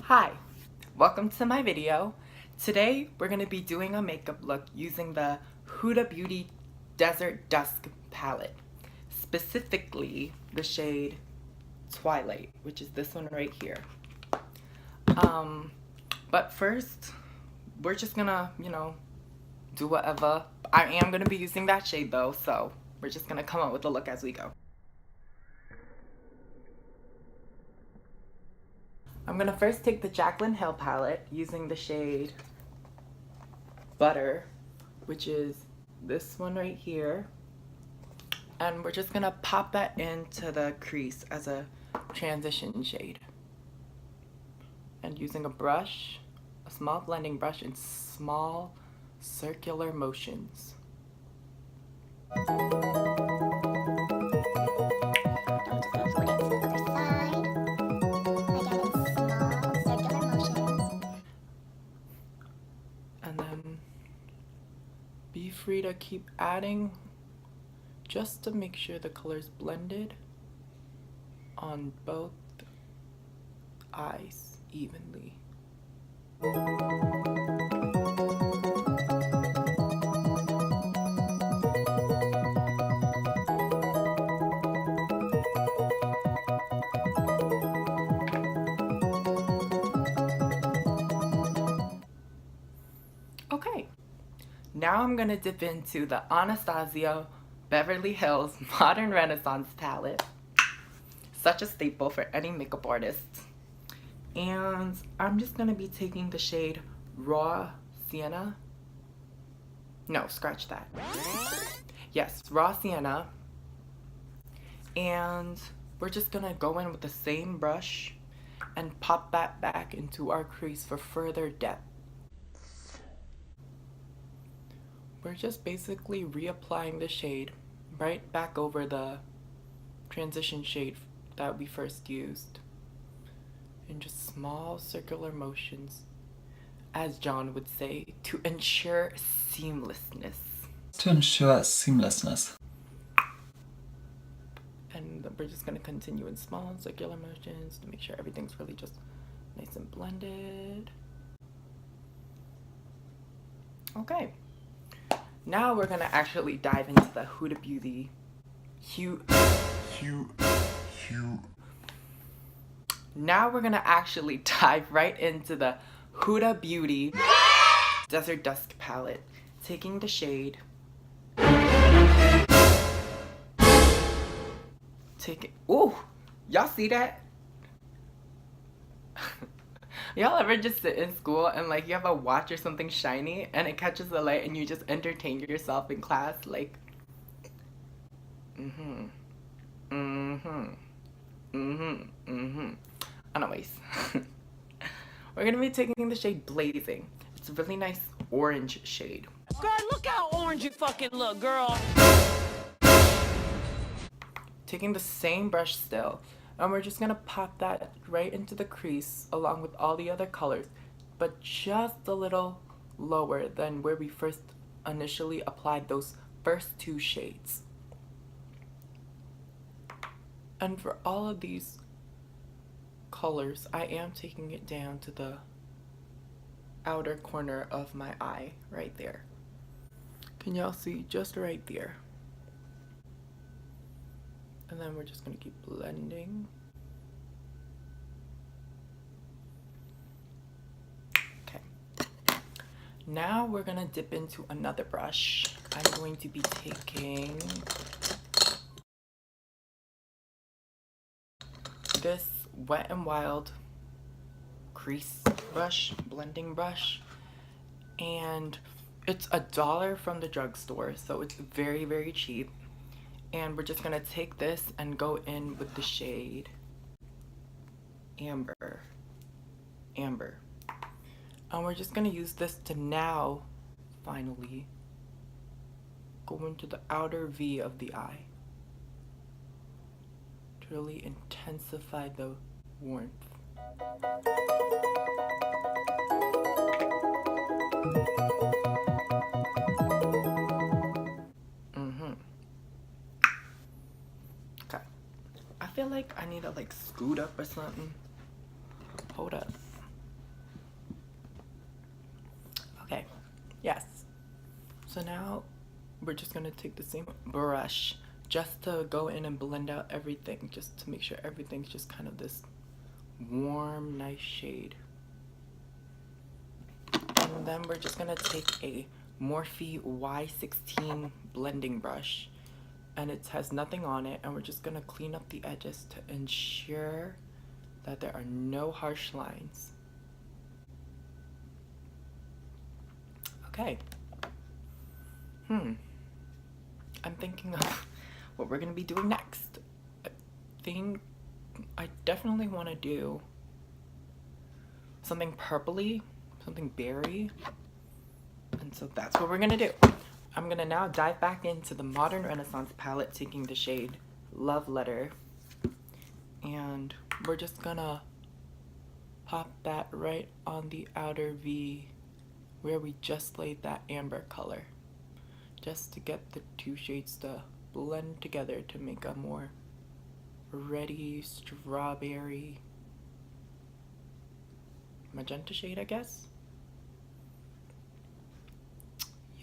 Hi, welcome to my video. Today we're going to be doing a makeup look using the Huda Beauty Desert Dusk palette, specifically the shade Twilight, which is this one right here. But first, we're just gonna, do whatever. I am going to be using that shade though, so we're just going to come up with a look as we go. I'm going to first take the Jaclyn Hill palette using the shade Butter, which is this one right here. And we're just going to pop that into the crease as a transition shade. And using a brush, a small blending brush in small circular motions. Be free to keep adding just to make sure the color's blended on both eyes evenly. Okay. Now I'm gonna dip into the Anastasia Beverly Hills Modern Renaissance palette. Such a staple for any makeup artist. And I'm just gonna be taking the shade Raw Sienna. No, scratch that. Yes, Raw Sienna. And we're just gonna go in with the same brush and pop that back into our crease for further depth. We're just basically reapplying the shade right back over the transition shade that we first used in just small circular motions, as John would say, to ensure seamlessness. And we're just going to continue in small circular motions to make sure everything's really just nice and blended. Okay. Now we're gonna actually dive into the Huda Beauty Now we're gonna actually dive right into the Huda Beauty Desert Dusk palette, taking the shade. Ooh, y'all see that? Y'all ever just sit in school and like you have a watch or something shiny and it catches the light and you just entertain yourself in class like Anyways, we're gonna be taking the shade Blazing. It's a really nice orange shade. Girl, look how orange you fucking look, girl. Taking the same brush still. And we're just gonna pop that right into the crease along with all the other colors, but just a little lower than where we first initially applied those first two shades. And for all of these colors, I am taking it down to the outer corner of my eye right there. Can y'all see? Just right there. And then we're just gonna keep blending. Okay. Now we're gonna dip into another brush. I'm going to be taking this Wet n Wild crease brush, blending brush. And it's $1 from the drugstore, so it's very, very cheap. And we're just gonna take this and go in with the shade Amber. And we're just gonna use this to now, finally, go into the outer V of the eye to really intensify the warmth. I feel like I need to like scoot up or something. Hold up. Yes. So now we're just gonna take the same brush just to go in and blend out everything, just to make sure everything's just kind of this warm, nice shade. And then we're just gonna take a Morphe Y16 blending brush, and it has nothing on it, and we're just gonna clean up the edges to ensure that there are no harsh lines. Okay. I'm thinking of what we're gonna be doing next. I definitely want to do something purpley, something berry, and so that's what we're gonna do. I'm gonna now dive back into the Modern Renaissance palette, taking the shade Love Letter, and we're just gonna pop that right on the outer V where we just laid that amber color, just to get the two shades to blend together to make a more reddy strawberry magenta shade, I guess.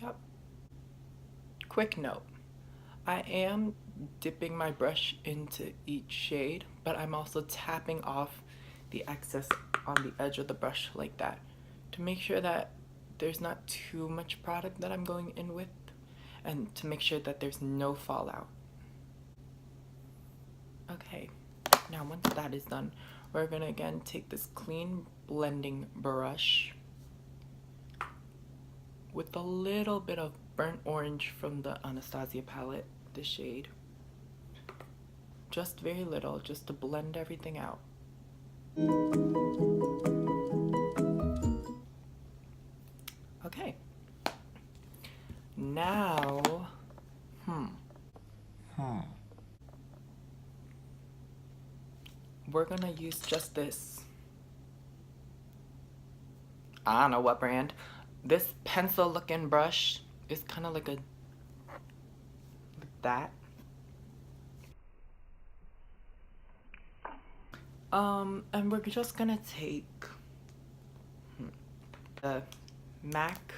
Yep. Quick note, I am dipping my brush into each shade, but I'm also tapping off the excess on the edge of the brush like that to make sure that there's not too much product that I'm going in with, and to make sure that there's no fallout. Okay, now once that is done, we're gonna again take this clean blending brush with a little bit of burnt orange from the Anastasia palette, the shade. Just very little, just to blend everything out. Okay. Now, we're gonna use just this, I don't know what brand. This pencil looking brush is kind of like that. And we're just gonna take the MAC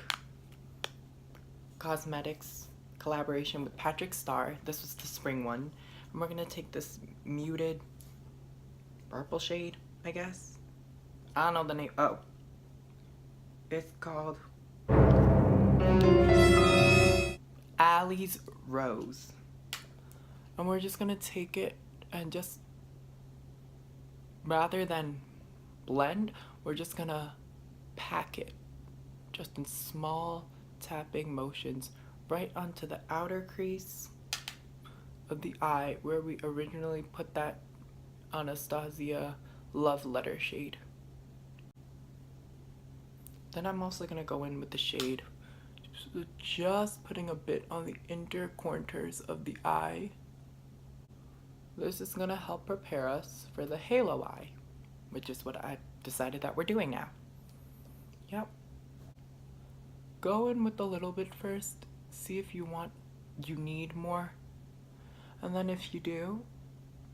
Cosmetics collaboration with Patrick Starr. This was the spring one. And we're gonna take this muted purple shade, I guess. I don't know the name. Oh. It's called Allie's Rose. And we're just gonna take it and just, rather than blend, we're just gonna pack it just in small tapping motions right onto the outer crease of the eye where we originally put that Anastasia Love Letter shade. Then I'm also gonna go in with the shade, just putting a bit on the inner corners of the eye. This is gonna help prepare us for the halo eye, which is what I decided that we're doing now. Yep. Go in with a little bit first, see if you need more, and then if you do,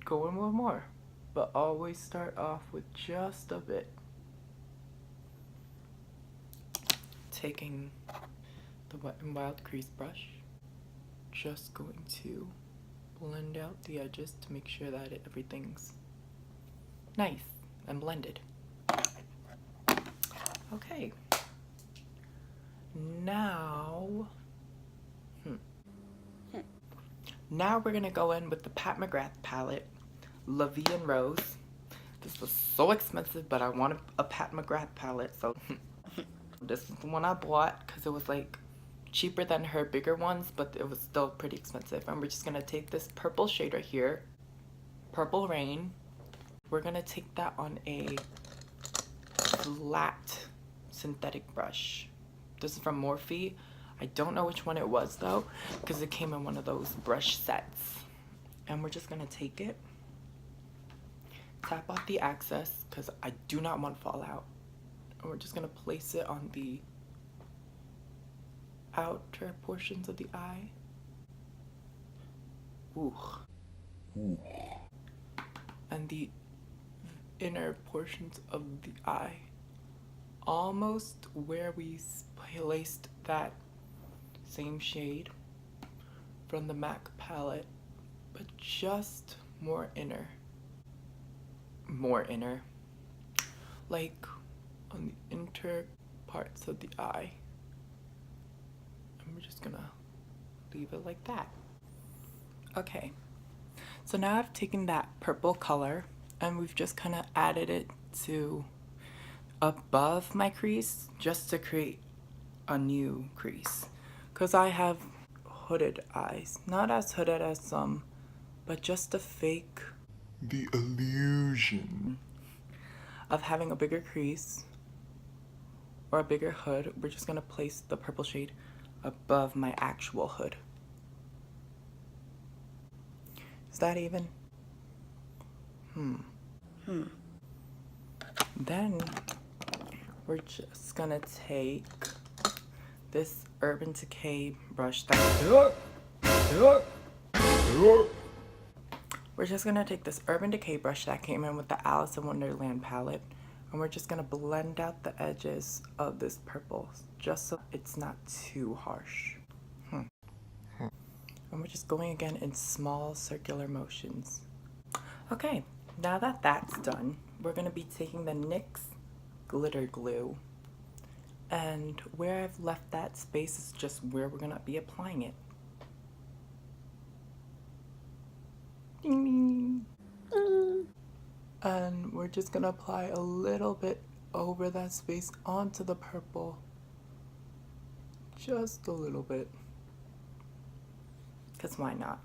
go in with more, but always start off with just a bit. Taking the Wet n Wild crease brush, just going to blend out the edges to make sure that everything's nice and blended. Okay. Now, now we're gonna go in with the Pat McGrath palette, La Vie en Rose. This was so expensive, but I wanted a Pat McGrath palette, so this is the one I bought because it was like cheaper than her bigger ones, but it was still pretty expensive. And we're just gonna take this purple shade right here, Purple Rain. We're gonna take that on a flat synthetic brush. This is from Morphe. I don't know which one it was though, because it came in one of those brush sets. And we're just gonna take it, tap off the excess, because I do not want fallout. And we're just gonna place it on the outer portions of the eye. Ooh. And the inner portions of the eye. Almost where we placed that same shade from the MAC palette, but just more inner. Like on the inner parts of the eye. And we're just gonna leave it like that. Okay, so now I've taken that purple color and we've just kind of added it to above my crease just to create a new crease, because I have hooded eyes, not as hooded as some, but just to fake the illusion of having a bigger crease or a bigger hood. We're just gonna place the purple shade above my actual hood. Is that even? Then we're just gonna take this Urban Decay brush We're just gonna take this Urban Decay brush that came in with the Alice in Wonderland palette, and we're just gonna blend out the edges of this purple just so it's not too harsh. And we're just going again in small circular motions. Okay, now that that's done, we're gonna be taking the NYX glitter glue, and where I've left that space is just where we're gonna be applying it. Ding, ding. And we're just gonna apply a little bit over that space onto the purple. Just a little bit. Because why not?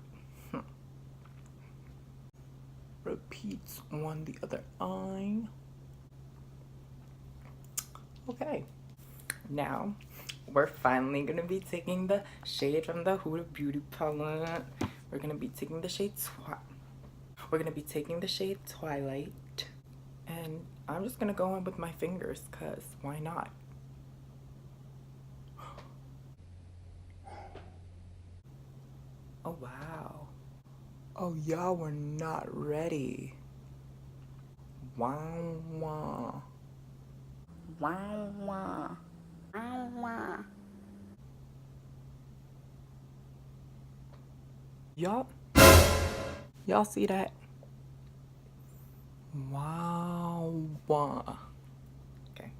Repeats on the other eye. Okay. Now, we're finally going to be taking the shade from the Huda Beauty palette. We're going to be taking the shade Twilight. And I'm just going to go in with my fingers, because why not? Oh, wow. Oh, y'all were not ready. Wow, wow. Wow, wow. Wow, wow. Y'all see that? Wow, wow. Okay.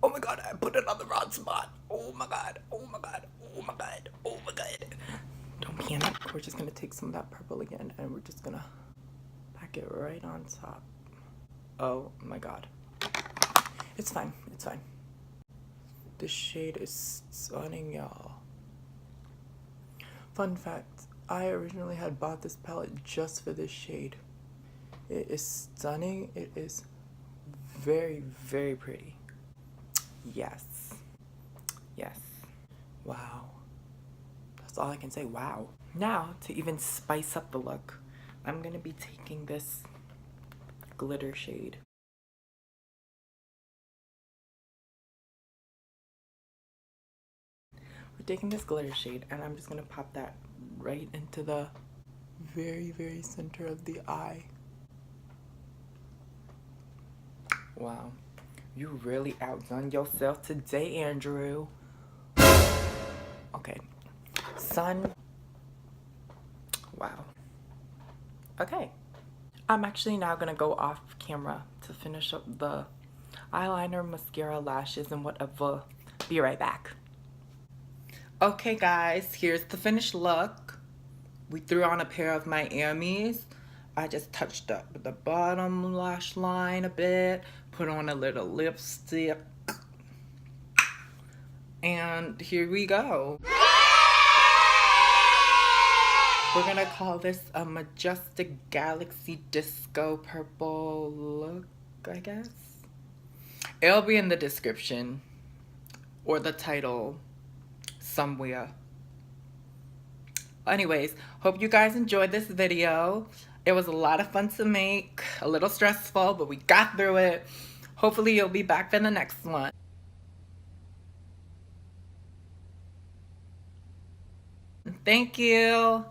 Oh my god, I put it on the wrong spot. Oh my god, oh my god, oh my god, oh my god. Don't panic. We're just gonna take some of that purple again and we're just gonna pack it right on top. Oh my god. It's fine, it's fine. This shade is stunning, y'all. Fun fact, I originally had bought this palette just for this shade. It is stunning. It is very, very pretty. Yes. Yes. Wow. That's all I can say. Wow. Now, to even spice up the look, I'm going to be taking this glitter shade. We're taking this glitter shade, and I'm just going to pop that right into the very, very center of the eye. Wow. You really outdone yourself today, Andrew. Okay. Son. Wow. Okay. I'm actually now going to go off camera to finish up the eyeliner, mascara, lashes, and whatever. Be right back. Okay, guys. Here's the finished look. We threw on a pair of Miami's. I just touched up the bottom lash line a bit, put on a little lipstick, and here we go. We're gonna call this a Majestic Galaxy Disco Purple look, I guess. It'll be in the description or the title somewhere. Anyways, hope you guys enjoyed this video. It was a lot of fun to make, a little stressful, but we got through it. Hopefully you'll be back for the next one. Thank you.